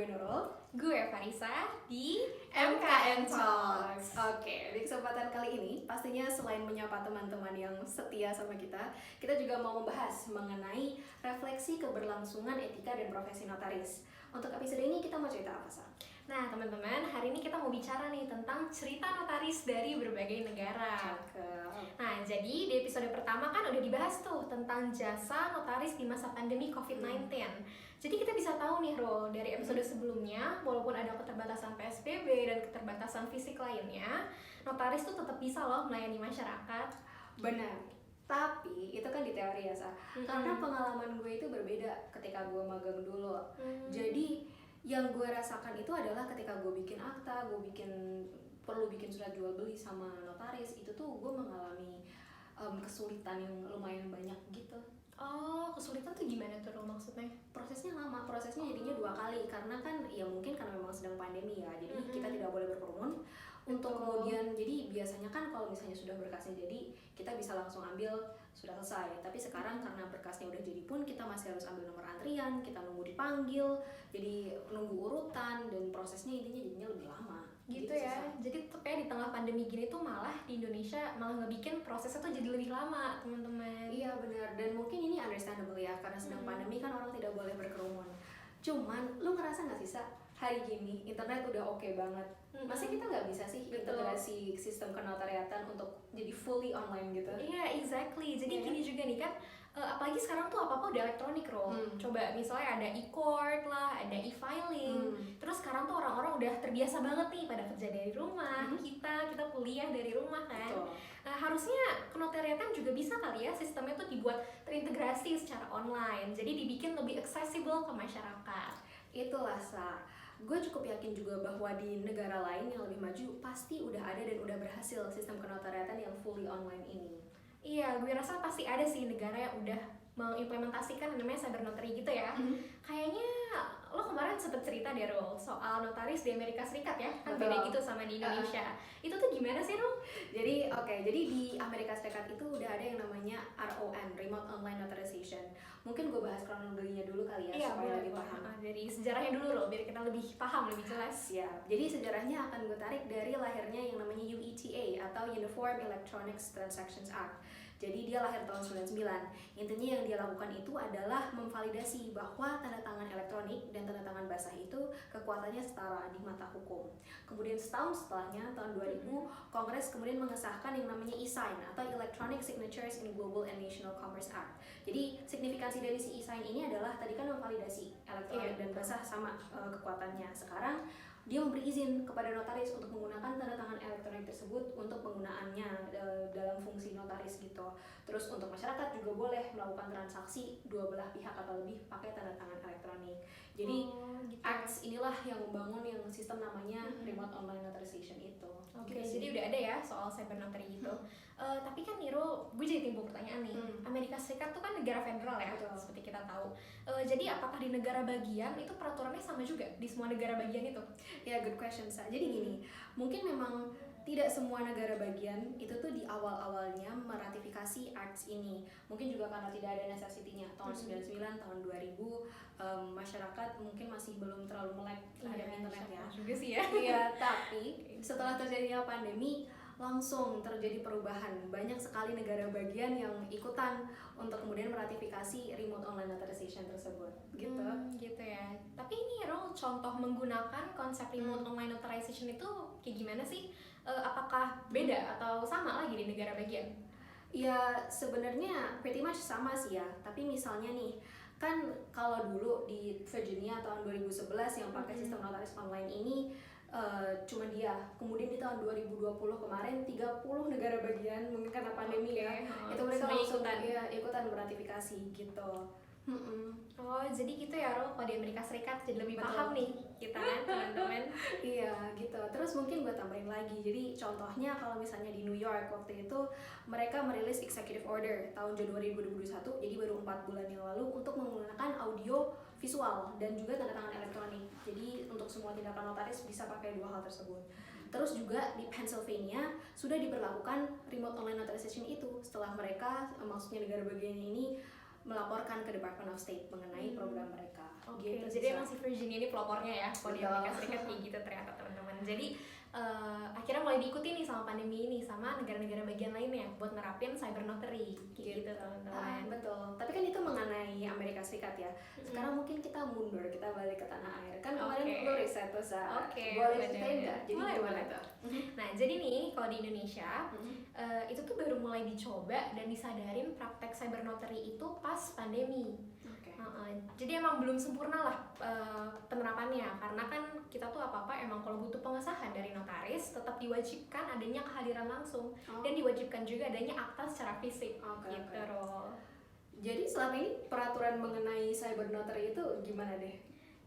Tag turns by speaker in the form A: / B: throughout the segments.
A: Nurul.
B: Gue Farisa di
A: MKN Talks. Oke, di kesempatan kali ini pastinya selain menyapa teman-teman yang setia sama kita juga mau membahas mengenai refleksi keberlangsungan etika dan profesi notaris. Untuk episode ini kita mau cerita apa, Sa?
B: Nah teman-teman, hari ini kita mau bicara nih tentang cerita notaris dari berbagai negara. Nah jadi di episode pertama kan udah dibahas tuh tentang jasa notaris di masa pandemi COVID-19. Jadi kita bisa tahu nih Ro, dari episode sebelumnya, walaupun ada keterbatasan PSBB dan keterbatasan fisik lainnya, notaris tuh tetap bisa loh melayani masyarakat.
A: Benar. Tapi itu kan di teori ya, Sa. Karena pengalaman gue itu berbeda ketika gue magang dulu. Jadi yang gue rasakan itu adalah ketika gue bikin akta, perlu bikin surat jual beli sama notaris, itu tuh gue mengalami kesulitan yang lumayan banyak gitu.
B: Oh, kesulitan tuh gimana tuh Ro maksudnya?
A: Prosesnya lama, prosesnya jadinya 2 kali karena kan ya mungkin karena memang sedang pandemi ya, jadi kita tidak boleh berkerumun. Untuk kemudian, jadi biasanya kan kalau misalnya sudah berkasnya jadi, kita bisa langsung ambil, sudah selesai. Tapi sekarang karena berkasnya udah jadi pun, kita masih harus ambil nomor antrian, kita nunggu dipanggil, jadi nunggu urutan, dan prosesnya jadinya lebih lama.
B: Gitu ya, jadi tetep ya di tengah pandemi gini tuh malah di Indonesia malah ngebikin prosesnya tuh jadi lebih lama teman-teman.
A: Iya benar, dan mungkin ini understandable ya, karena sedang pandemi kan orang tidak boleh berkerumun. Cuman, lu ngerasa gak sih, Sa, hari gini internet udah oke banget, masa kita nggak bisa sih integrasi sistem kenotariatan untuk jadi fully online gitu?
B: Iya, exactly. Jadi gini juga nih kan, apalagi sekarang tuh apa-apa udah elektronik Ro. Coba misalnya ada e-court lah, ada e-filing. Terus sekarang tuh orang-orang udah terbiasa banget nih pada kerja dari rumah, kita kuliah dari rumah kan. Nah, harusnya kenotariatan juga bisa kali ya sistemnya tuh dibuat terintegrasi secara online. Jadi dibikin lebih accessible ke masyarakat.
A: Itulah, Sa, gue cukup yakin juga bahwa di negara lain yang lebih maju pasti udah ada dan udah berhasil sistem kenotariatan yang fully online ini.
B: Iya, gue rasa pasti ada sih negara yang udah mengimplementasikan yang namanya cyber notary gitu ya. Kayaknya lo kemarin sempet cerita deh Ro soal notaris di Amerika Serikat ya, kan beda gitu sama di Indonesia. Itu tuh gimana sih Ro?
A: Jadi di Amerika Serikat itu udah ada yang namanya RON, Remote Online Notarization. Mungkin gue bahas kronologinya dulu kali ya, supaya lebih paham.
B: Dari sejarahnya dulu Ro, biar kita lebih paham, lebih jelas.
A: Ya, jadi sejarahnya akan gue tarik dari lahirnya yang namanya UETA atau Uniform Electronics Transactions Act. Jadi dia lahir tahun 99. Intinya yang dia lakukan itu adalah memvalidasi bahwa tanda tangan elektronik dan tanda tangan basah itu kekuatannya setara di mata hukum. Kemudian setahun setelahnya, tahun 2000, Kongres kemudian mengesahkan yang namanya e-sign atau Electronic Signatures in Global and National Commerce Act. Jadi signifikansi dari si e-sign ini adalah tadi kan memvalidasi elektronik dan basah sama kekuatannya. Sekarang dia memberi izin kepada notaris untuk menggunakan tanda tangan elektronik tersebut untuk penggunaannya dalam fungsi notaris gitu. Terus untuk masyarakat juga boleh melakukan transaksi dua belah pihak atau lebih pakai tanda tangan elektronik. Jadi acts inilah yang membangun yang sistem namanya Remote Online Notarization itu.
B: Oke, jadi udah ada ya soal cyber notary gitu. Tapi kan Niro, gue jadi timbul pertanyaan nih. Amerika Serikat tuh kan negara federal ya, seperti kita tahu. Jadi apakah di negara bagian itu peraturannya sama juga di semua negara bagian itu?
A: Ya, good question, Sa. Jadi gini, mungkin memang tidak semua negara bagian itu tuh di awal-awalnya meratifikasi acts ini. Mungkin juga karena tidak ada necessity-nya. Tahun 99, tahun 2000, masyarakat mungkin masih belum terlalu melek terhadap internet ya.
B: Juga sih ya.
A: Iya, tapi setelah terjadinya pandemi, langsung terjadi perubahan. Banyak sekali negara bagian yang ikutan untuk kemudian meratifikasi Remote Online Notarization tersebut. Gitu.
B: Gitu ya. Tapi ini Ro, contoh menggunakan konsep Remote Online Notarization itu kayak gimana sih? Apakah beda atau sama lagi di negara bagian?
A: Ya sebenarnya pretty much sama sih ya. Tapi misalnya nih, kan kalau dulu di Virginia tahun 2011 yang pakai sistem notaris online ini cuma dia. Kemudian di tahun 2020 kemarin 30 negara bagian, mungkin karena pandemi ya, itu mereka langsung ikutan beratifikasi gitu.
B: Oh, jadi gitu ya Ro, kalau di Amerika Serikat jadi lebih paham nih kita kan teman-teman.
A: Iya gitu. Terus mungkin gue tambahin lagi. Jadi contohnya kalau misalnya di New York waktu itu mereka merilis executive order tahun Januari 2021, jadi baru 4 bulan yang lalu, untuk menggunakan audio visual dan juga tanda tangan elektronik. Jadi untuk semua tindakan notaris bisa pakai 2 hal tersebut. Terus juga di Pennsylvania sudah diberlakukan remote online notarization itu setelah mereka, maksudnya negara bagian ini, melaporkan ke Department of State mengenai program mereka.
B: Oke,
A: gitu.
B: Jadi emang si Virginia ini pelopornya ya kalau di Amerika Serikat kayak gitu ternyata teman-teman. Jadi akhirnya mulai diikuti nih sama pandemi ini sama negara-negara bagian lainnya buat nerapin cyber notary gitu teman-teman.
A: Betul. Tapi kan itu mengenai Amerika Serikat ya. Sekarang mungkin kita mundur, kita balik ke tanah air. Kan kemarin lo riset tuh boleh ceritain nggak? Jadi gimana tuh?
B: Nah jadi nih kalau di Indonesia itu tuh baru mulai dicoba dan disadarin praktek cyber notary itu pas pandemi. Jadi emang belum sempurna lah penerapannya karena kan kita tuh apa-apa emang kalau butuh pengesahan dari notaris tetap diwajibkan adanya kehadiran langsung dan diwajibkan juga adanya akta secara fisik gitu.
A: Jadi selama ini peraturan mengenai cyber notary itu gimana deh?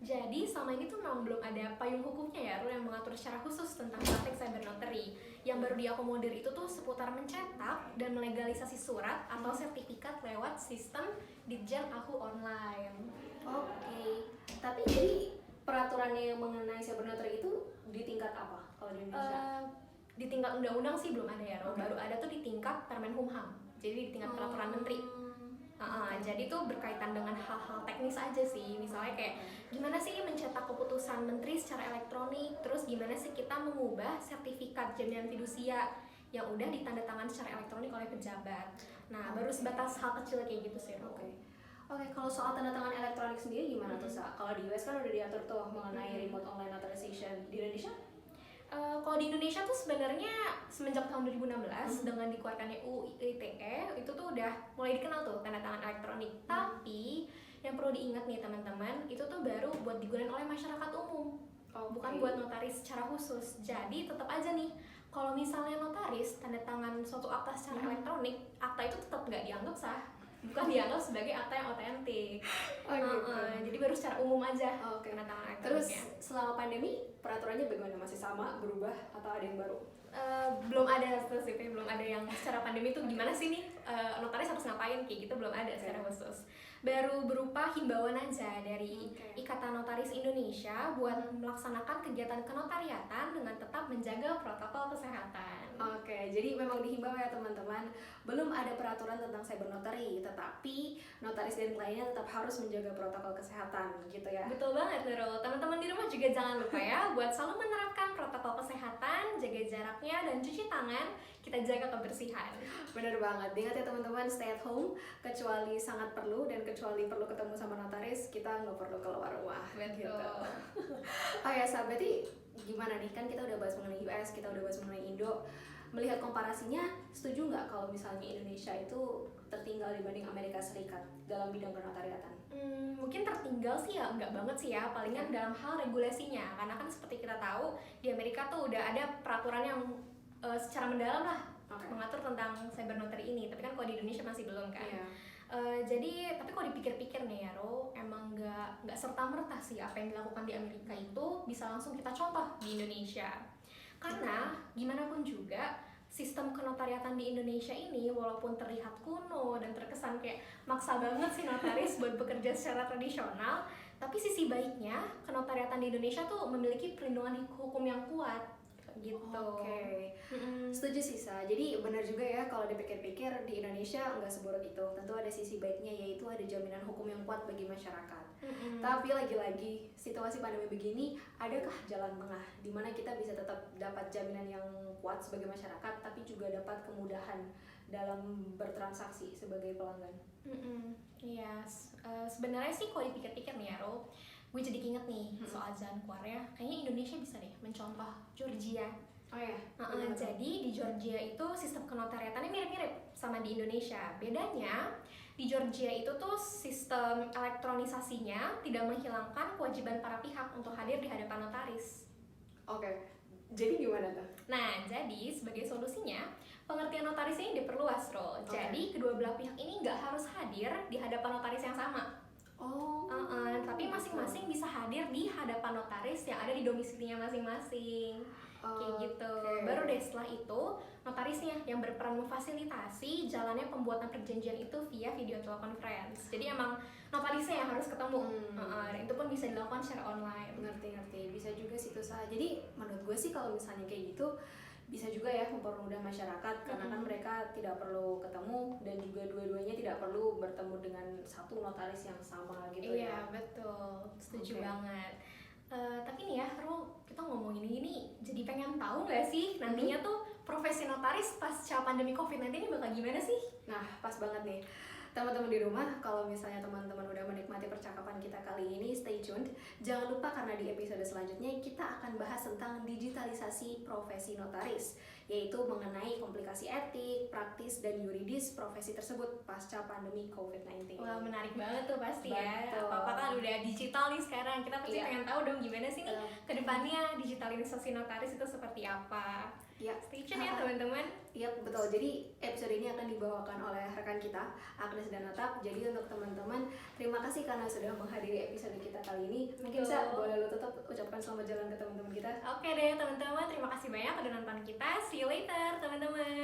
B: Jadi selama ini tuh memang belum ada payung hukumnya ya, yang mengatur secara khusus tentang praktek cyber notary. Yang baru diakomodir itu tuh seputar mencetak dan melegalisasi surat atau sertifikat lewat sistem Ditjen Aku Online.
A: Tapi jadi peraturannya yang mengenai cyber notary itu di tingkat apa kalau di Indonesia?
B: Di tingkat undang-undang sih belum ada ya, baru ada tuh di tingkat Permenhumham. Jadi di tingkat peraturan menteri. Jadi tuh berkaitan dengan hal-hal teknis aja sih, misalnya kayak gimana sih mencetak keputusan menteri secara elektronik, terus gimana sih kita mengubah sertifikat jaminan fidusia yang udah ditandatangan secara elektronik oleh pejabat. Nah baru sebatas hal kecil kayak gitu sih.
A: Oke, kalau soal tanda tangan elektronik sendiri gimana tuh Sa? Kalau di US kan udah diatur tuh mengenai remote online authorization. Di Indonesia?
B: Kalau di Indonesia tuh sebenarnya semenjak tahun 2016 dengan dikeluarkannya UU ITE itu tuh udah mulai dikenal tuh tanda tangan elektronik. Tapi yang perlu diingat nih teman-teman, itu tuh baru buat digunakan oleh masyarakat umum, bukan buat notaris secara khusus. Jadi tetap aja nih, kalau misalnya notaris tanda tangan suatu akta secara elektronik, akta itu tetap nggak dianggap sah, bukan dianggap sebagai akta yang otentik. Jadi baru secara umum aja tanda tangan elektroniknya.
A: Terus selama pandemi peraturannya bagaimana? Masih sama, berubah, atau ada yang baru?
B: Belum ada spesifik, belum ada yang secara pandemi itu gimana sih nih notaris harus ngapain kayak gitu, belum ada secara khusus. Baru berupa himbauan aja dari Ikatan Notaris Indonesia buat melaksanakan kegiatan kenotariatan dengan tetap menjaga protokol kesehatan.
A: Jadi memang dihimbau ya teman-teman, belum ada peraturan tentang cyber notary, tetapi notaris dan kliennya tetap harus menjaga protokol kesehatan gitu ya.
B: Betul banget Nurul, teman-teman di rumah juga jangan lupa ya buat selalu menerapkan protokol kesehatan, jaga jaraknya dan cuci tangan, kita jaga kebersihan.
A: Bener banget, ingat ya teman-teman, stay at home kecuali sangat perlu dan kecuali perlu ketemu sama notaris, kita nggak perlu keluar rumah.
B: Betul.
A: Gitu. Berarti gimana nih, kan kita udah bahas mengenai US, kita udah bahas mengenai Indo. Melihat komparasinya, setuju nggak kalau misalnya Indonesia itu tertinggal dibanding Amerika Serikat dalam bidang kenotariatan?
B: Mungkin tertinggal sih ya, enggak banget sih ya, palingan dalam hal regulasinya. Karena kan seperti kita tahu, di Amerika tuh udah ada peraturan yang secara mendalam lah mengatur tentang cyber notary ini. Tapi kan kalau di Indonesia masih belum kan. Jadi, tapi kalau dipikir-pikir nih ya Ro, emang nggak serta-merta sih apa yang dilakukan di Amerika itu bisa langsung kita contoh di Indonesia. Karena gimana pun juga sistem kenotariatan di Indonesia ini walaupun terlihat kuno dan terkesan kayak maksa banget sih notaris buat bekerja secara tradisional, tapi sisi baiknya kenotariatan di Indonesia tuh memiliki perlindungan hukum yang kuat gitu.
A: Setuju sih Sa. Jadi benar juga ya kalau dipikir-pikir di Indonesia nggak seburuk itu. Tentu ada sisi baiknya, yaitu ada jaminan hukum yang kuat bagi masyarakat. Tapi lagi-lagi situasi pandemi begini, adakah jalan tengah di mana kita bisa tetap dapat jaminan yang kuat sebagai masyarakat, tapi juga dapat kemudahan dalam bertransaksi sebagai pelanggan?
B: Sebenarnya sih kalau dipikir-pikir nih ya Ro, gue jadi inget nih soal jalan keluarnya. Kayaknya Indonesia bisa deh mencontoh Georgia. Jadi di Georgia itu sistem kenotariatannya mirip-mirip sama di Indonesia. Bedanya di Georgia itu tuh sistem elektronisasinya tidak menghilangkan kewajiban para pihak untuk hadir di hadapan notaris.
A: Jadi gimana tuh?
B: Nah, jadi sebagai solusinya pengertian notaris ini diperluas, Ro. Jadi kedua belah pihak ini nggak harus hadir di hadapan notaris yang sama. Tapi masing-masing bisa hadir di hadapan notaris yang ada di domisilinya masing-masing. Kayak gitu. Baru deh setelah itu notarisnya yang berperan memfasilitasi jalannya pembuatan perjanjian itu via video teleconference. Jadi emang notarisnya yang harus ketemu. Dan itu pun bisa dilakukan secara online.
A: Ngerti. Bisa juga sih tuh Sa. Jadi menurut gue sih kalau misalnya kayak gitu bisa juga ya mempermudah masyarakat, karena kan mereka tidak perlu ketemu dan juga dua-duanya tidak perlu bertemu dengan satu notaris yang sama gitu.
B: Iya, betul. Setuju Setuju banget. Tapi nih ya, Ru, kita ngomongin ini jadi pengen tahu nggak sih nantinya tuh profesi notaris pasca pandemi COVID-19 ini bakal gimana sih?
A: Nah, pas banget nih. Teman-teman di rumah, kalau misalnya teman-teman udah menikmati percakapan kita kali ini, stay tuned. Jangan lupa karena di episode selanjutnya kita akan bahas tentang digitalisasi profesi notaris, yaitu mengenai komplikasi etik, praktis, dan yuridis profesi tersebut pasca pandemi COVID-19.
B: Wah, menarik banget tuh pasti ya.
A: Betul.
B: Apa-apa kan udah digital nih sekarang. Kita pasti pengen tahu dong gimana sih nih kedepannya digitalisasi notaris itu seperti apa.
A: Ya,
B: stay tune ya teman-teman.
A: Iya betul, jadi episode ini akan dibawakan oleh rekan kita, Agnes dan Natap. Jadi untuk teman-teman, terima kasih karena sudah menghadiri episode kita kali ini. Mungkin bisa boleh lo tetap ucapkan selamat jalan ke teman-teman kita.
B: Oke deh teman-teman, terima kasih banyak udah nonton kita. See you later teman-teman.